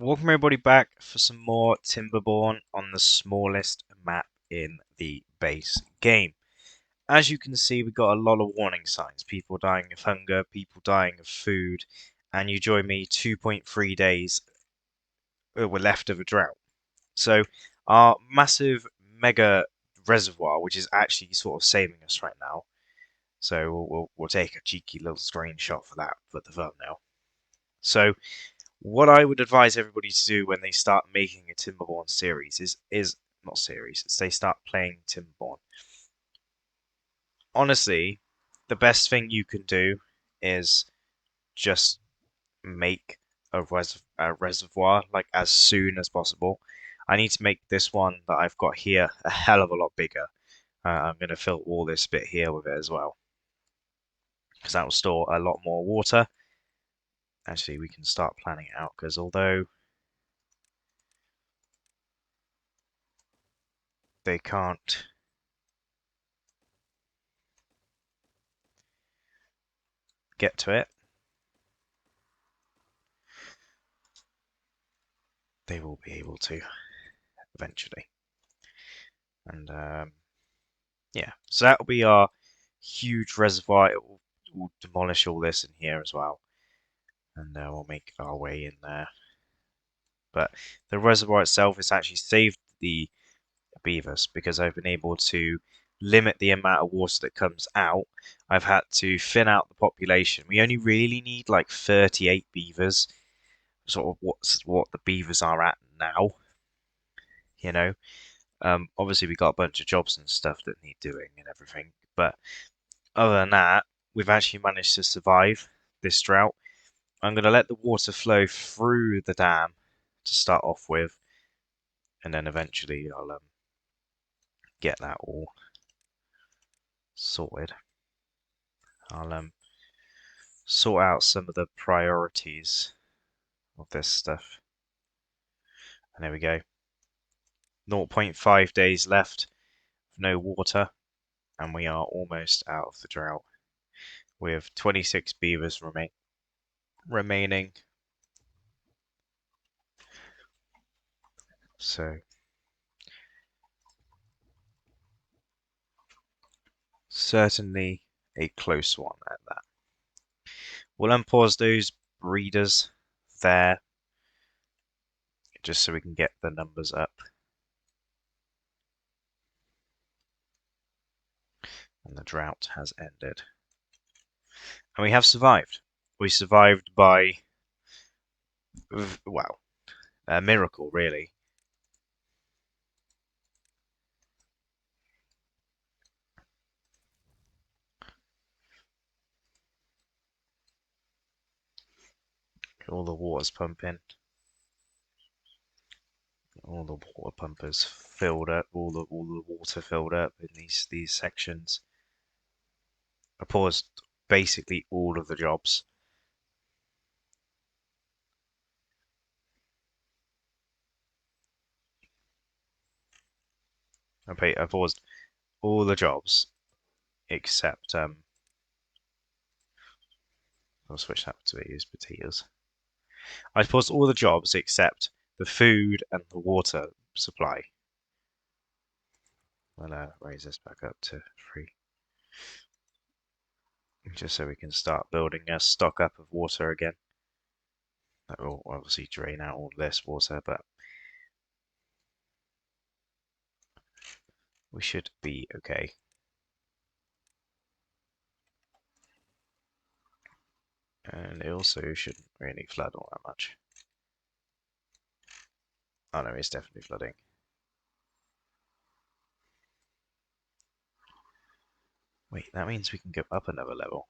Welcome everybody back for some more Timberborn on the smallest map in the base game. As you can see, we got a lot of warning signs. People dying of hunger, people dying of food, and you join me 2.3 days were left of a drought. So our massive mega reservoir, which is actually sort of saving us right now. So we'll take a cheeky little screenshot for that for the thumbnail. So what I would advise everybody to do when they start making a Timberborn series is not series, it's they start playing Timberborn. Honestly, the best thing you can do is just make a reservoir like as soon as possible. I need to make this one that I've got here a hell of a lot bigger. I'm going to fill all this bit here with it as well, because that will store a lot more water. Actually, we can start planning it out, because although they can't get to it, they will be able to eventually. And yeah, so that will be our huge reservoir. We'll demolish all this in here as well, and we'll make our way in there. But the reservoir itself has actually saved the beavers because I've been able to limit the amount of water that comes out. I've had to thin out the population. We only really need like 38 beavers, sort of what the beavers are at now, you know. Obviously, we got a bunch of jobs and stuff that need doing and everything, but other than that, we've actually managed to survive this drought. I'm going to let the water flow through the dam to start off with, and then eventually I'll get that all sorted. I'll sort out some of the priorities of this stuff. And there we go. 0.5 days left, no water, and we are almost out of the drought. We have 26 beavers remaining. So certainly a close one at that. We'll unpause those breeders there just so we can get the numbers up. And the drought has ended. And we have survived. We survived by, well, a miracle, really. All the water's pumping. All the water pumpers filled up. All the water filled up in these sections. I paused basically all of the jobs. I paused all the jobs except I'll switch that to use potatoes. I paused all the jobs except the food and the water supply. We'll raise this back up to 3. Just so we can start building a stock up of water again. That will obviously drain out all this water, but we should be okay. And it also shouldn't really flood all that much. Oh no, it's definitely flooding. Wait, that means we can go up another level.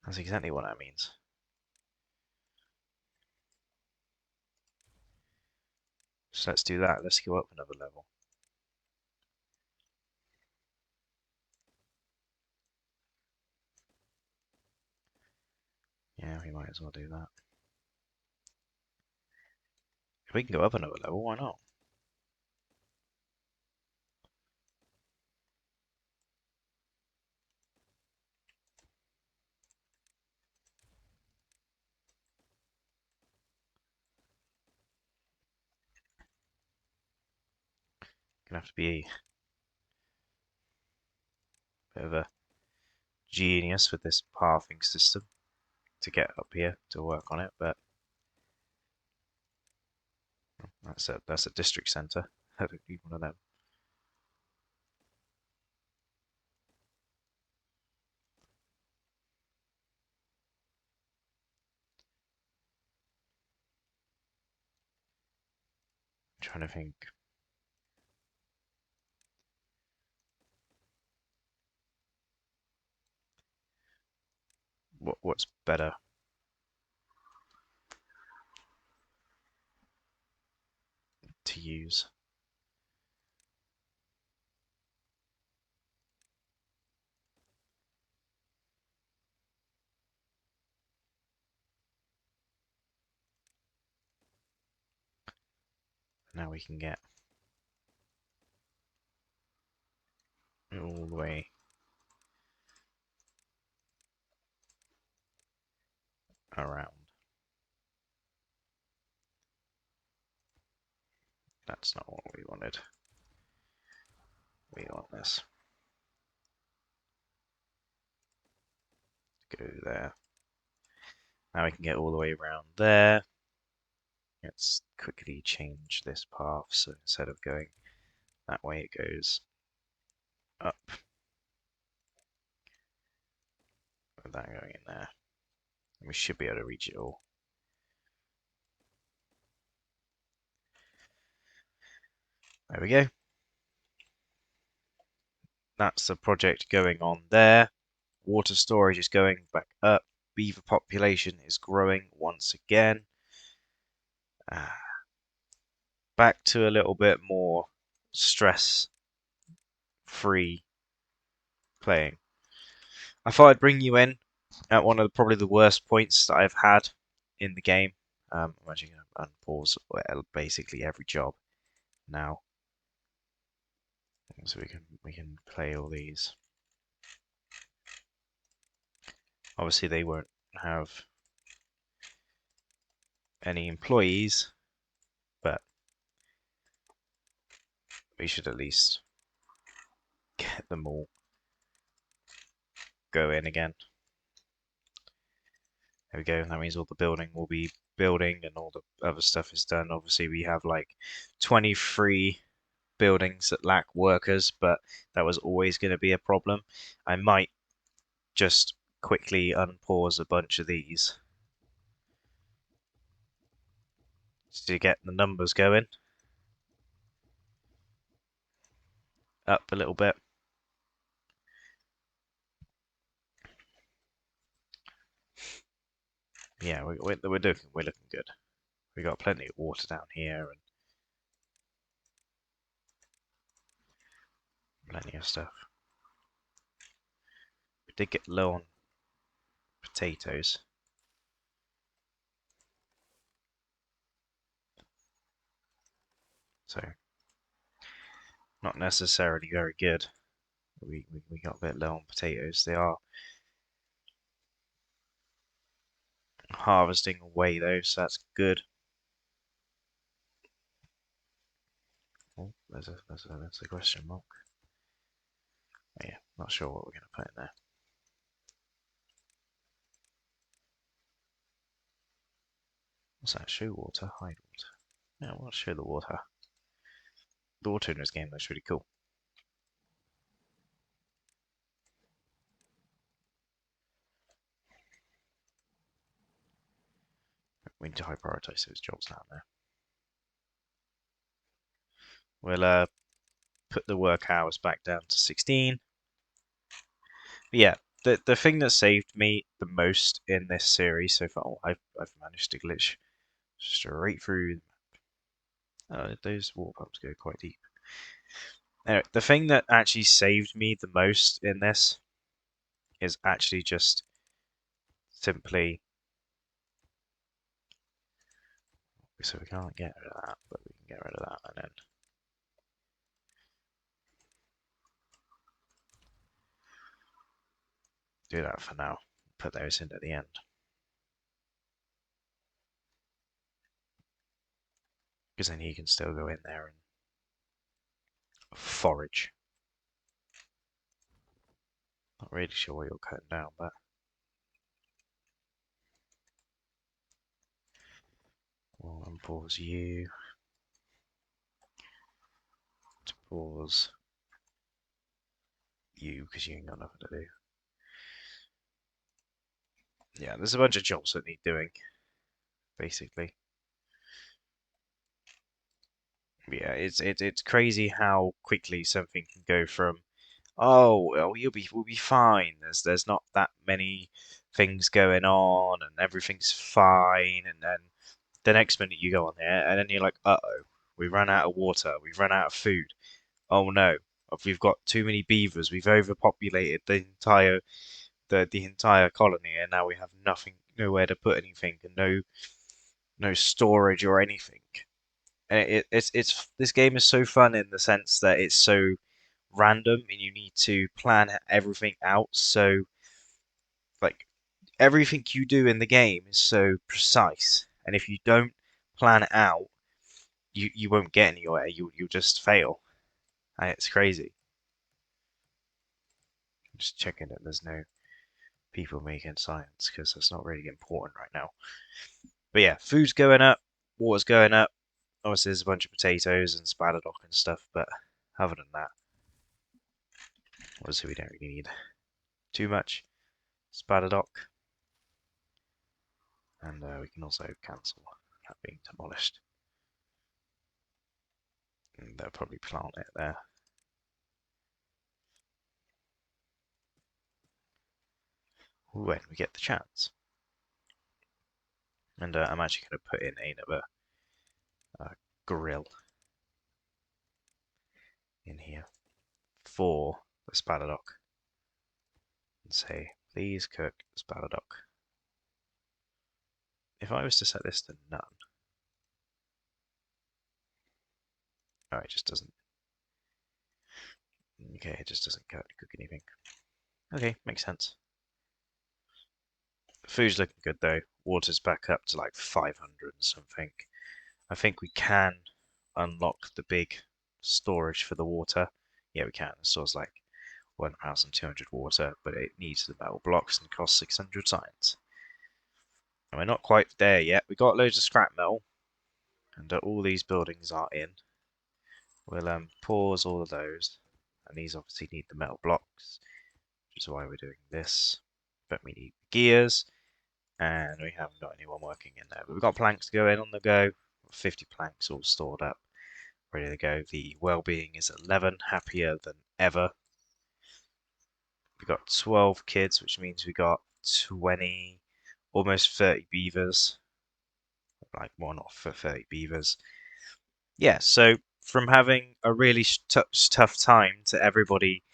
That's exactly what that means. So let's do that. Let's go up another level. Yeah, we might as well do that. If we can go up another level, why not? gonna have to be a bit of a genius with this pathing system to get up here to work on it, but that's a district centre. I don't need one of them. I'm trying to think what's better to use. Now we can get all the way around. That's not what we wanted. We want this. Go there. Now we can get all the way around there. Let's quickly change this path, so instead of going that way, it goes up, with that going in there. And we should be able to reach it all. There we go. That's the project going on there. Water storage is going back up. Beaver population is growing once again. Back to a little bit more stress-free playing. I thought I'd bring you in at one of probably the worst points that I've had in the game. I'm actually going to unpause basically every job now, so we can play all these. Obviously, they won't have any employees, but we should at least get them all go in again. There we go. That means all the building will be building and all the other stuff is done. Obviously, we have like 23 buildings that lack workers, but that was always going to be a problem. I might just quickly unpause a bunch of these to get the numbers going up a little bit. Yeah, we're looking good. We got plenty of water down here and plenty of stuff. We did get low on potatoes. So, not necessarily very good. We got a bit low on potatoes. They are harvesting away though, so that's good. Oh, there's a question mark. Oh, yeah, not sure what we're going to put in there. What's that? Show water, hide water. Yeah, we'll show the water. The water in this game looks really cool. We need to high prioritize those jobs down there. We'll put the work hours back down to 16. But yeah, the thing that saved me the most in this series so far, I've managed to glitch straight through. Those water pumps go quite deep. Anyway, the thing that actually saved me the most in this is actually just simply. So we can't get rid of that, but we can get rid of that and then. Do that for now. Put those in at the end. Because then he can still go in there and forage. Not really sure what you're cutting down, but we'll unpause you to pause you because you ain't got nothing to do. Yeah, there's a bunch of jobs that need doing, basically. Yeah, it's crazy how quickly something can go from oh well, we'll be fine. There's not that many things going on and everything's fine, and then the next minute you go on there and then you're like, uh-oh, we've run out of water, we've run out of food. Oh no, we've got too many beavers, we've overpopulated the entire colony, and now we have nothing, nowhere to put anything, and no storage or anything. And it's this game is so fun in the sense that it's so random and you need to plan everything out. So like everything you do in the game is so precise, and if you don't plan it out, you won't get anywhere. You'll just fail, and it's crazy. I'm just checking that there's no people making science because that's not really important right now. But yeah, food's going up, water's going up. Obviously, there's a bunch of potatoes and spadadock and stuff, but other than that, obviously we don't really need too much spadadock, and we can also cancel that being demolished. And they'll probably plant it there. When we get the chance. And I'm actually going to put in another grill in here for the spadadock and say, please cook spadadock. If I was to set this to none, oh, it just doesn't. Okay, it just doesn't cook anything. Okay, makes sense. Food's looking good though. Water's back up to like 500 and something. I think we can unlock the big storage for the water. Yeah, we can. It stores like 1,200 water, but it needs the metal blocks and costs 600 science. And we're not quite there yet. We got loads of scrap metal, and all these buildings are in. We'll pause all of those, and these obviously need the metal blocks, which is why we're doing this. But we need gears, and we haven't got anyone working in there. But we've got planks to go in on the go. 50 planks all stored up, ready to go. The well-being is 11, happier than ever. We've got 12 kids, which means we got 20, almost 30 beavers. Like one off for 30 beavers. Yeah, so from having a really tough time to everybody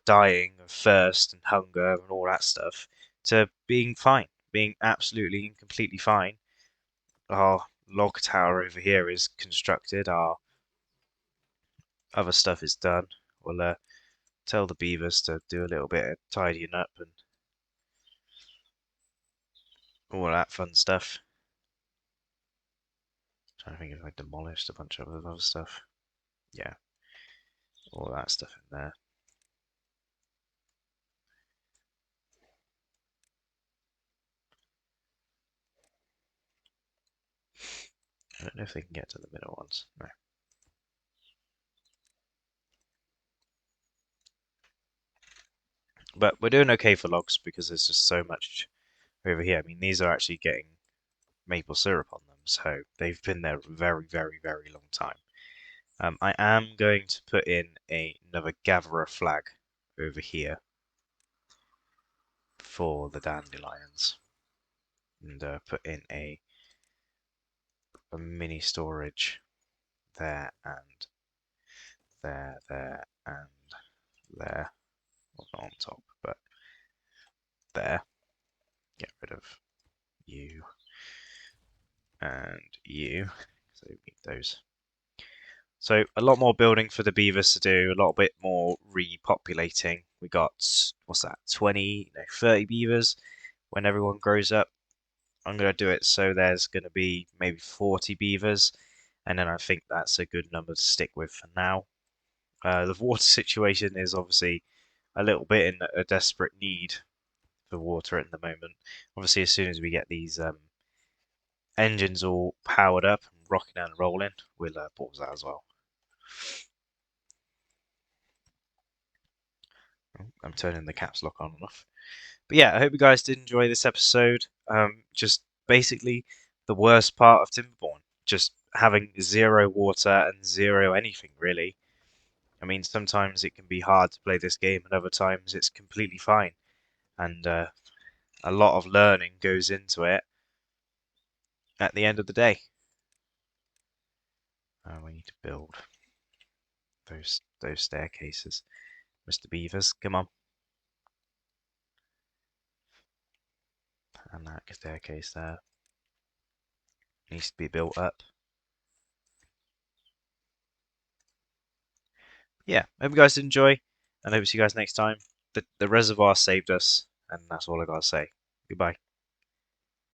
dying of thirst and hunger and all that stuff, to being fine, being absolutely and completely fine. Our log tower over here is constructed, our other stuff is done. We'll tell the beavers to do a little bit of tidying up and all that fun stuff. Trying to think if I demolished a bunch of other stuff. Yeah, all that stuff in there. I don't know if they can get to the middle ones. No. But we're doing okay for logs because there's just so much over here. I mean, these are actually getting maple syrup on them, so they've been there a very, very, very long time. I am going to put in another gatherer flag over here for the dandelions, and put in a mini storage there and there and there. Well, not on top, but there. Get rid of you and you, so we need those. So a lot more building for the beavers to do, a little bit more repopulating. We got, what's that, 20, no, 30 beavers when everyone grows up. I'm going to do it so there's going to be maybe 40 beavers, and then I think that's a good number to stick with for now. The water situation is obviously a little bit in a desperate need for water at the moment. Obviously, as soon as we get these engines all powered up and rocking and rolling, we'll pause that as well. I'm turning the caps lock on and off. But yeah, I hope you guys did enjoy this episode. Just basically the worst part of Timberborn, just having zero water and zero anything really. I mean, sometimes it can be hard to play this game, and other times it's completely fine. And a lot of learning goes into it at the end of the day. We need to build those staircases. Mr. Beavers, come on. And that staircase there needs to be built up. Yeah, hope you guys did enjoy, and hope to see you guys next time. The reservoir saved us, and that's all I gotta say. Goodbye.